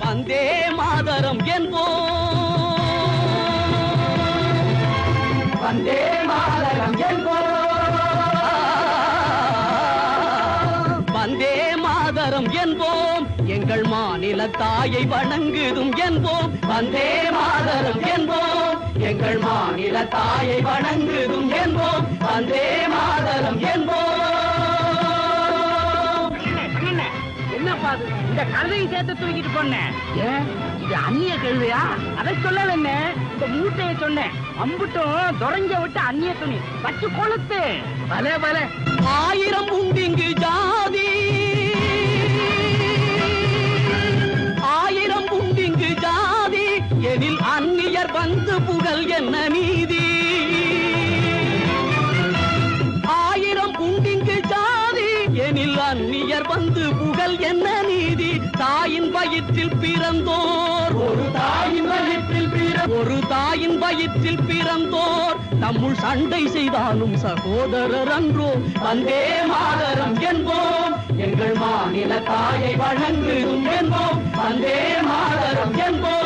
வந்தே மாதரம் என்போம், வந்தே மாதரம் என்போம், வந்தே மாதரம் என்போம், எங்கள் மாநில தாயை வணங்குதும் என்போம், வந்தே மாதரம் என்போம், எங்கள் மாநில தாயை வணங்குதும் என்போம், வந்தே மாதரம் என்போம். என்னப்பா இந்த கழுதையை சேர்த்து தூக்கிட்டு போனேன். ஏன் இது அந்நிய கழுதையா? அதை சொல்ல வேணே, இந்த மூட்டையை சொன்னேன். அம்புட்டும் துறைஞ்ச விட்டு அந்நிய துணி வச்சு கொளுத்து. பலே பலே. 1000 உண்டிங்கு ஜாதி, 1000 உண்டிங்கு ஜாதி, எனில் அந்நியர் வந்து புகழ் என்ன நீதி? 1000 உண்டிங்கு ஜாதி, எனில் அந்நியர் வந்து புகழ் என்ன நீதி? தாயின் வயிற்றில் பிறந்தோர், ஒரு தாயின் வயிற்றில் ஒரு தாயின் வயிற்றில் பிறந்தோர் நம்முள் சண்டை செய்தாலும் சகோதரர் அன்றோ, வந்தே மாதரம் என்போம், எங்கள் மாநில தாயை வணங்குதும் என்போம், வந்தே மாதரம் என்போம்.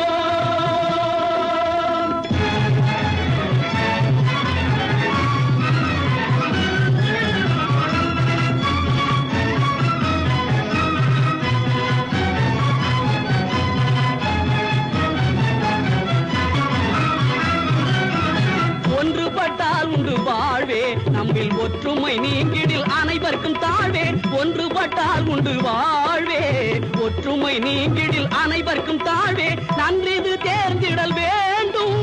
ஒன்றுபட்டால் உண்டு வாழ்வே, நம்மில் ஒற்றுமை நீங்கிடில் அனைவருக்கும் தாழ்வே. ஒன்றுபட்டால் உண்டு வாழ்வே, ஒற்றுமை நீங்கிடில் அனைவருக்கும் தாழ்வே. நன்றிது தேர்ந்திடல் வேண்டும்,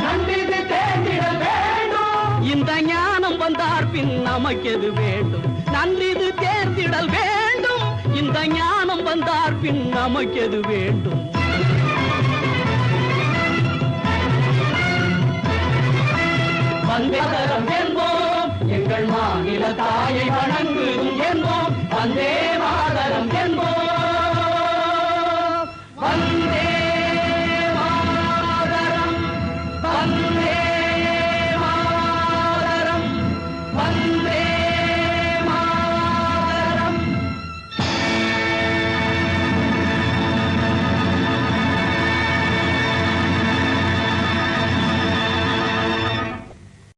நன்றிது தேர்ந்திடல் வேண்டும், இந்த ஞானம் வந்தார் பின் நமக்கெது வேண்டும்? நன்றிது தேர்ந்திடல் வேண்டும், இந்த ஞானம் வந்தார் பின் நமக்கெது வேண்டும்? வந்தே மாதரம் என்போம், எங்கள் மாநில தாயை வணங்குதும் என்போம், வந்தே